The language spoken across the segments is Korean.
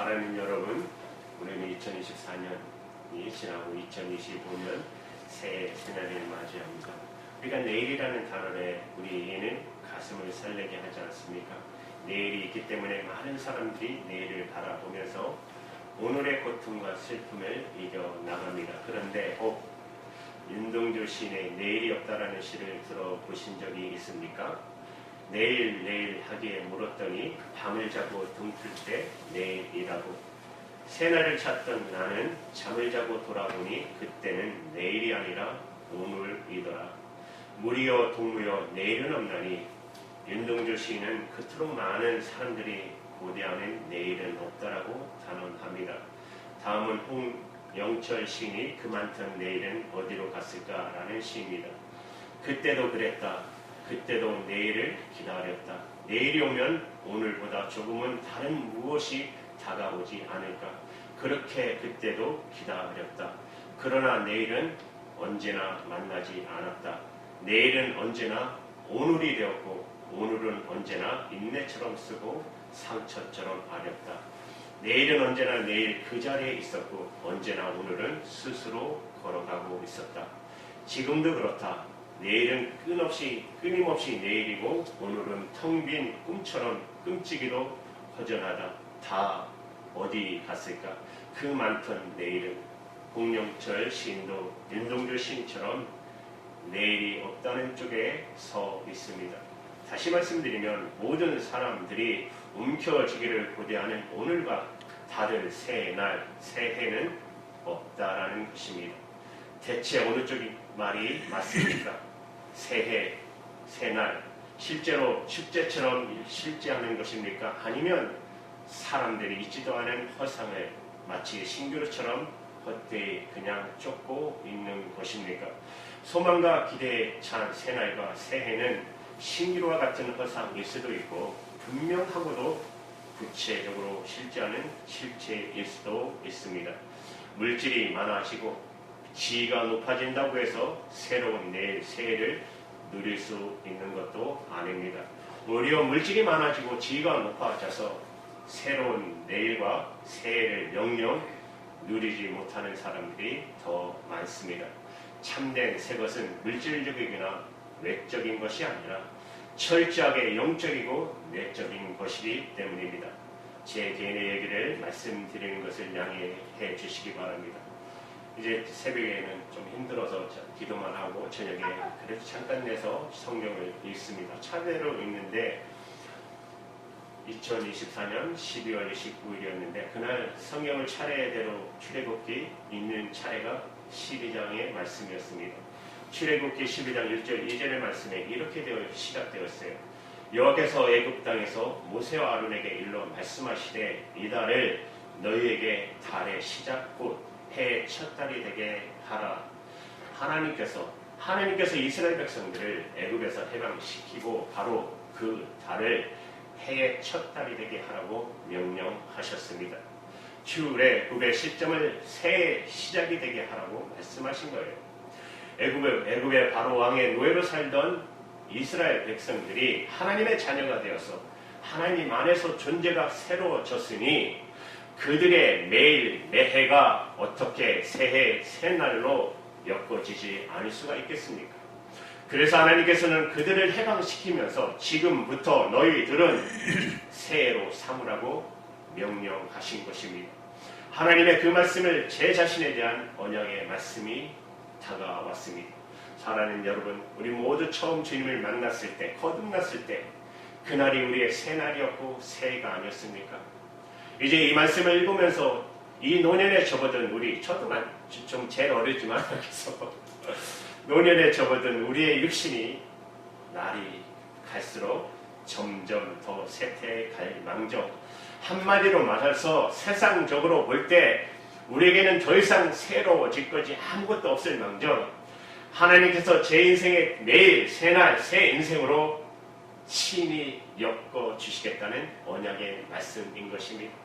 사랑하는 여러분, 우리는 2024년이 지나고 2025년 새해를 맞이합니다. 우리가 내일이라는 단어에 우리는 가슴을 설레게 하지 않습니까? 내일이 있기 때문에 많은 사람들이 내일을 바라보면서 오늘의 고통과 슬픔을 이겨나갑니다. 그런데 윤동주 시인의 내일이 없다라는 시를 들어보신 적이 있습니까? 내일 하기에 물었더니 밤을 자고 둥틀 때 내일이라고. 새날을 찾던 나는 잠을 자고 돌아보니 그때는 내일이 아니라 오늘이더라. 무리여 동무여 내일은 없나니. 윤동주 시인은 그토록 많은 사람들이 고대하는 내일은 없다라고 단언합니다. 다음은 홍영철 시인이 그 많던 내일은 어디로 갔을까라는 시입니다. 그때도 그랬다. 그때도 내일을 기다렸다. 내일이 오면 오늘보다 조금은 다른 무엇이 다가오지 않을까. 그렇게 그때도 기다렸다. 그러나 내일은 언제나 만나지 않았다. 내일은 언제나 오늘이 되었고 오늘은 언제나 인내처럼 쓰고 상처처럼 아렸다. 내일은 언제나 내일 그 자리에 있었고 언제나 오늘은 스스로 걸어가고 있었다. 지금도 그렇다. 내일은 끊임없이 내일이고 오늘은 텅 빈 꿈처럼 끔찍이도 허전하다. 다 어디 갔을까? 그 많던 내일은. 홍영철 시인도 윤동주 시인처럼 내일이 없다는 쪽에 서 있습니다. 다시 말씀드리면 모든 사람들이 움켜쥐기를 고대하는 오늘과 다른 새해날, 새해는 없다라는 것입니다. 대체 어느 쪽이 말이 맞습니까? 새해, 새날, 실제로 축제처럼 실제하는 것입니까? 아니면 사람들이 잊지도 않은 허상을 마치 신기루처럼 헛되이 그냥 쫓고 있는 것입니까? 소망과 기대에 찬 새날과 새해는 신기루와 같은 허상일 수도 있고 분명하고도 구체적으로 실제하는 실체일 수도 있습니다. 물질이 많아지고 지위가 높아진다고 해서 새로운 내일, 새해를 누릴 수 있는 것도 아닙니다. 오히려 물질이 많아지고 지위가 높아져서 새로운 내일과 새해를 영영 누리지 못하는 사람들이 더 많습니다. 참된 새 것은 물질적이거나 외적인 것이 아니라 철저하게 영적이고 내적인 것이기 때문입니다. 제 개인의 얘기를 말씀드리는 것을 양해해 주시기 바랍니다. 이제 새벽에는 좀 힘들어서 기도만 하고 저녁에 그래도 잠깐 내서 성경을 읽습니다. 차례로 읽는데 2024년 12월 29일이었는데 그날 성경을 차례대로 출애굽기 읽는 차례가 12장의 말씀이었습니다. 출애굽기 12장 1절 2절의 말씀에 이렇게 시작되었어요. 여호와께서 애굽 땅에서 모세와 아론에게 일러 말씀하시되 이 달을 너희에게 달의 시작 곧 해의 첫 달이 되게 하라. 하나님께서 이스라엘 백성들을 애굽에서 해방시키고 바로 그 달을 해의 첫 달이 되게 하라고 명령하셨습니다. 출애굽의 시점을 새해 시작이 되게 하라고 말씀하신 거예요. 애굽의 바로 왕의 노예로 살던 이스라엘 백성들이 하나님의 자녀가 되어서 하나님 안에서 존재가 새로워졌으니 그들의 매일 매해가 어떻게 새해 새날로 엮어지지 않을 수가 있겠습니까? 그래서 하나님께서는 그들을 해방시키면서 지금부터 너희들은 새해로 삼으라고 명령하신 것입니다. 하나님의 그 말씀을 제 자신에 대한 언약의 말씀이 다가왔습니다. 사랑하는 여러분, 우리 모두 처음 주님을 만났을 때, 거듭났을 때 그날이 우리의 새날이었고 새해가 아니었습니까? 이제 이 말씀을 읽으면서 이 노년에 접어든 우리, 저도 좀 제일 어리지만 여기서 노년에 접어든 우리의 육신이 날이 갈수록 점점 더 쇠퇴갈 망정. 한마디로 말해서 세상적으로 볼 때 우리에게는 더 이상 새로워질 것이 아무것도 없을 망정 하나님께서 제 인생의 매일 새날 새 인생으로 친히 엮어주시겠다는 언약의 말씀인 것입니다.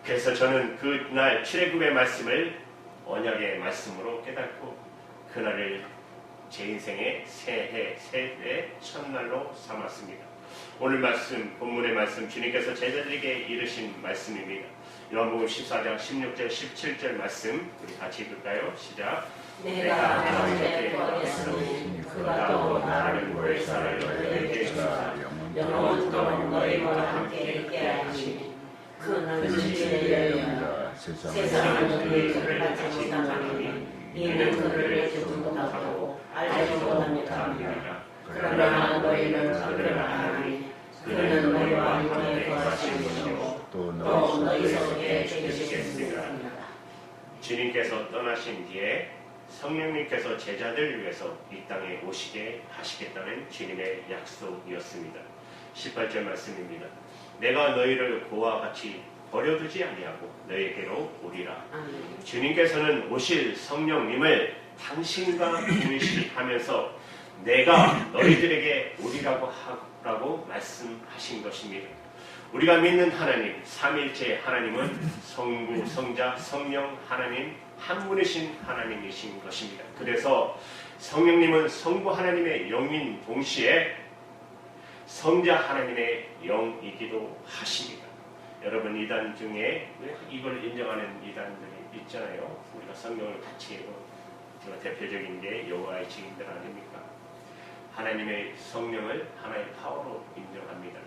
그래서 저는 그날 출애굽의 말씀을 언약의 말씀으로 깨닫고 그날을 제 인생의 새해 첫날로 삼았습니다. 오늘 말씀, 본문의 말씀, 주님께서 제자들에게 이르신 말씀입니다. 요한복음 14장 16절 17절 말씀 우리 같이 읽을까요? 시작. 내가 너희에게 구하겠으니 그가 또 나를 보혜사를 너희에게 주사 영원토록 너희와 함께 있게 하시니 그는 진리의 영이라 세상은 그를 받지 못하나니 이는 그를 보지 못하고 알지도 못합니다. 그러나 너희는 그를 아나니 그는 너희와 함께 거하시고 또 너희 속에 계시겠습니다. 주님께서 떠나신 뒤에 성령님께서 제자들을 위해서 이 땅에 오시게 하시겠다는 주님의 약속이었습니다. 18절 말씀입니다. 내가 너희를 고와 같이 버려두지 아니하고 너희에게로 오리라. 주님께서는 오실 성령님을 당신과 동시하면서 내가 너희들에게 오리라고 하라고 말씀하신 것입니다. 우리가 믿는 하나님, 삼위일체 하나님은 성부, 성자, 성령 하나님 한 분이신 하나님이신 것입니다. 그래서 성령님은 성부 하나님의 영인 동시에 성자 하나님의 영이기도 하십니다. 여러분, 이단 중에 이걸 인정하는 이단들이 있잖아요. 우리가 성령을 같이 해도 대표적인 게 여호와의 증인들 아닙니까? 하나님의 성령을 하나의 파워로 인정합니다.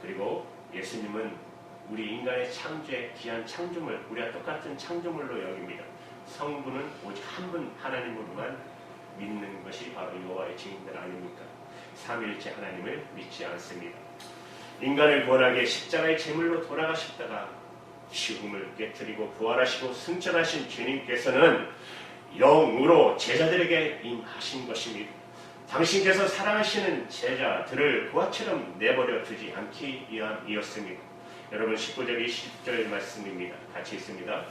그리고 예수님은 우리 인간의 창조의 귀한 창조물, 우리와 똑같은 창조물로 여깁니다. 성부는 오직 한 분 하나님으로만 믿는 것이 바로 여호와의 증인들 아닙니까? 삼위일체 하나님을 믿지 않습니다. 인간을 구원하게 십자가의 제물로 돌아가셨다가 죽음을 깨뜨리고 부활하시고 승천하신 주님께서는 영으로 제자들에게 임하신 것입니다. 당신께서 사랑하시는 제자들을 부하처럼 내버려 두지 않기 위함이었습니다. 여러분 19절 20절 말씀입니다. 같이 있습니다.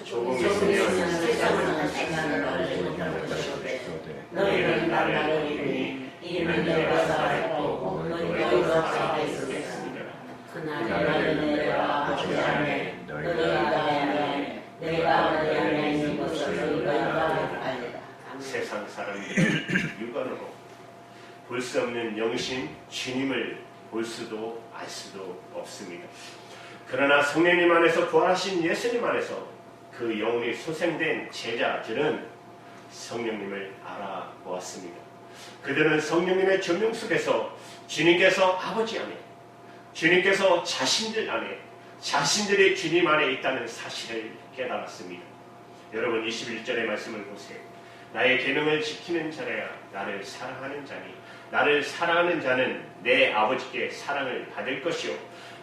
조금 있으면 세상은 생각을 알려주는 것이되 너희는 나를 믿으니 이는 내가 살았고 너희가 살아있으리라. 그날에 나는 내가 아버지 안에 너희가 나의 안에 내가 너희 안에 있는 것을 너희가 알리라. 세상 사람들은 육안으로 볼 수 없는 영신 주님을 볼 수도 알 수도 없습니다. 그러나 성령님 안에서 부활하신 예수님 안에서 그 영혼이 소생된 제자들은 성령님을 알아보았습니다. 그들은 성령님의 조명 속에서 주님께서 아버지 안에, 주님께서 자신들 안에, 자신들이 주님 안에 있다는 사실을 깨달았습니다. 여러분 21절의 말씀을 보세요. 나의 계명을 지키는 자라야 나를 사랑하는 자니 나를 사랑하는 자는 내 아버지께 사랑을 받을 것이요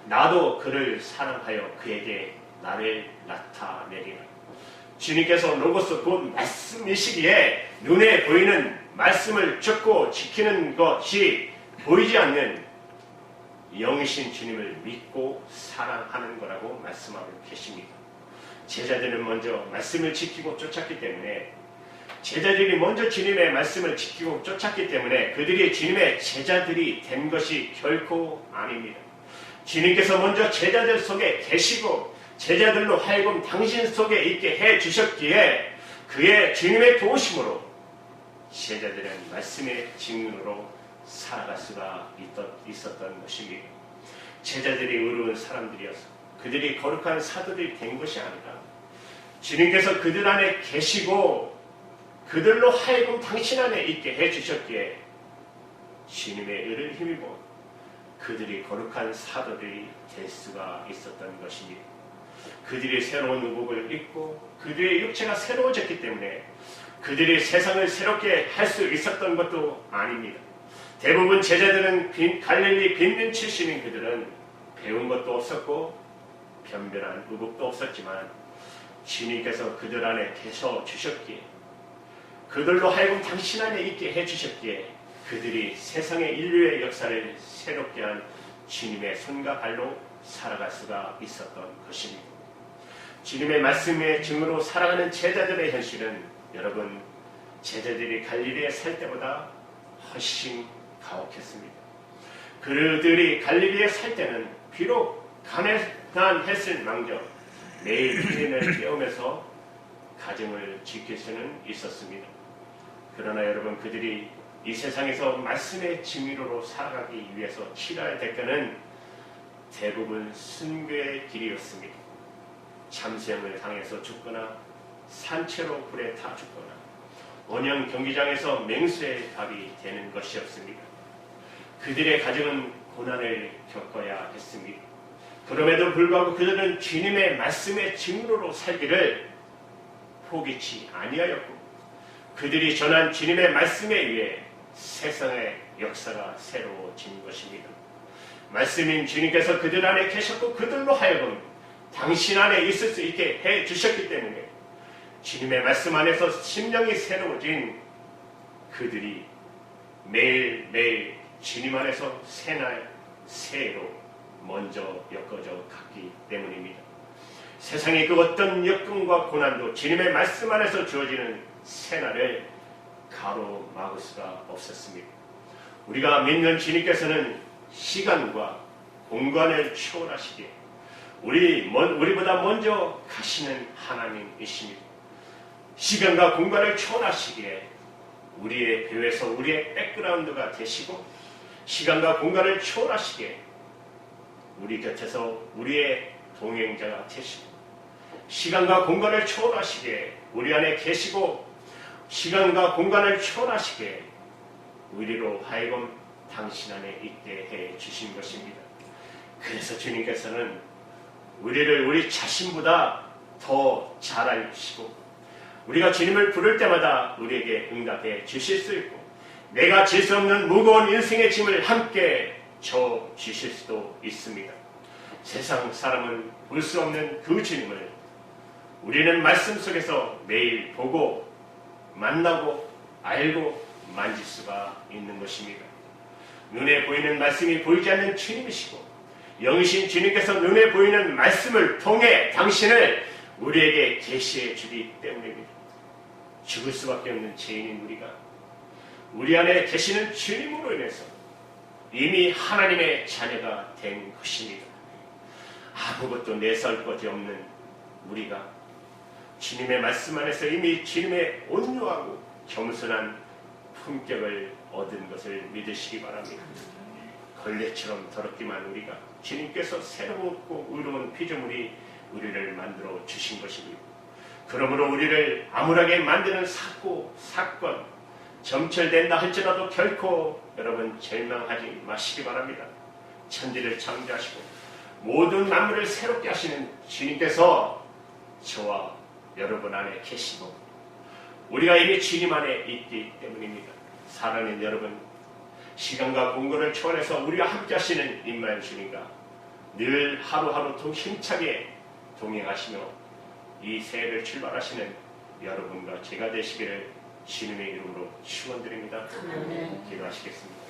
나도 그를 사랑하여 그에게 나를 나타내리라. 주님께서 로고스 곧 말씀이시기에 눈에 보이는 말씀을 듣고 지키는 것이 보이지 않는 영이신 주님을 믿고 사랑하는 거라고 말씀하고 계십니다. 제자들은 먼저 말씀을 지키고 쫓았기 때문에 제자들이 먼저 주님의 말씀을 지키고 쫓았기 때문에 그들이 주님의 제자들이 된 것이 결코 아닙니다. 주님께서 먼저 제자들 속에 계시고 제자들로 하여금 당신 속에 있게 해주셨기에 그의 주님의 도우심으로 제자들은 말씀의 증인으로 살아갈 수가 있었던 것입니다. 제자들이 의로운 사람들이어서 그들이 거룩한 사도들이 된 것이 아니라 주님께서 그들 안에 계시고 그들로 하여금 당신 안에 있게 해주셨기에 주님의 의를 힘입어 그들이 거룩한 사도들이 될 수가 있었던 것입니다. 그들이 새로운 의복을 입고 그들의 육체가 새로워졌기 때문에 그들이 세상을 새롭게 할 수 있었던 것도 아닙니다. 대부분 제자들은 갈릴리 빈민 출신인 그들은 배운 것도 없었고 변변한 의복도 없었지만 주님께서 그들 안에 계셔 주셨기에 그들로 하여금 당신 안에 있게 해주셨기에 그들이 세상의 인류의 역사를 새롭게 한 주님의 손과 발로 살아갈 수가 있었던 것입니다. 주님의 말씀의 증으로 살아가는 제자들의 현실은 여러분 제자들이 갈릴리에 살 때보다 훨씬 가혹했습니다. 그들이 갈릴리에 살 때는 비록 가난했을 망정 매일 피난을 깨우면서 가정을 지킬 수는 있었습니다. 그러나 여러분 그들이 이 세상에서 말씀의 증인으로 살아가기 위해서 치러야 할 대가는 대부분 순교의 길이었습니다. 참수형을 당해서 죽거나 산채로 불에 타 죽거나 원형 경기장에서 맹수의 답이 되는 것이었습니다. 그들의 가정은 고난을 겪어야 했습니다. 그럼에도 불구하고 그들은 주님의 말씀의 증인으로 살기를 포기치 아니하였고 그들이 전한 주님의 말씀에 의해 세상의 역사가 새로워진 것입니다. 말씀인 주님께서 그들 안에 계셨고 그들로 하여금 당신 안에 있을 수 있게 해주셨기 때문에 주님의 말씀 안에서 심령이 새로워진 그들이 매일매일 주님 안에서 새날 새해로 먼저 엮어져 갔기 때문입니다. 세상의 그 어떤 역경과 고난도 주님의 말씀 안에서 주어지는 새날을 가로막을 수가 없었습니다. 우리가 믿는 주님께서는 시간과 공간을 초월하시기에 우리보다 먼저 가시는 하나님이십니다. 시간과 공간을 초월하시기에 우리의 배에서 우리의 백그라운드가 되시고 시간과 공간을 초월하시기에 우리 곁에서 우리의 동행자가 되시고 시간과 공간을 초월하시기에 우리 안에 계시고 시간과 공간을 초월하시기에 우리로 하여금 당신 안에 있게 해 주신 것입니다. 그래서 주님께서는 우리를 우리 자신보다 더 잘 알시고 우리가 주님을 부를 때마다 우리에게 응답해 주실 수 있고 내가 질 수 없는 무거운 인생의 짐을 함께 져 주실 수도 있습니다. 세상 사람은 볼 수 없는 그 주님을 우리는 말씀 속에서 매일 보고 만나고 알고 만질 수가 있는 것입니다. 눈에 보이는 말씀이 보이지 않는 주님이시고 영이신 주님께서 눈에 보이는 말씀을 통해 당신을 우리에게 계시해 주기 때문입니다. 죽을 수밖에 없는 죄인인 우리가 우리 안에 계시는 주님으로 인해서 이미 하나님의 자녀가 된 것입니다. 아무것도 내세울 것이 없는 우리가 주님의 말씀 안에서 이미 주님의 온유하고 겸손한 품격을 얻은 것을 믿으시기 바랍니다. 걸레처럼 더럽기만 우리가 주님께서 새롭고 의로운 피조물이 우리를 만들어 주신 것입니다. 그러므로 우리를 암울하게 만드는 사건, 점철된다 할지라도 결코 여러분 절망하지 마시기 바랍니다. 천지를 창조하시고 모든 만물을 새롭게 하시는 주님께서 저와 여러분 안에 계시고 우리가 이미 주님 안에 있기 때문입니다. 사랑하는 여러분, 시간과 공간을 초월해서 우리와 함께 하시는 임마엘 주님과 늘 하루하루 더 힘차게 동행하시며 이 새해를 출발하시는 여러분과 제가 되시기를 주님의 이름으로 축원드립니다. 기도하시겠습니다.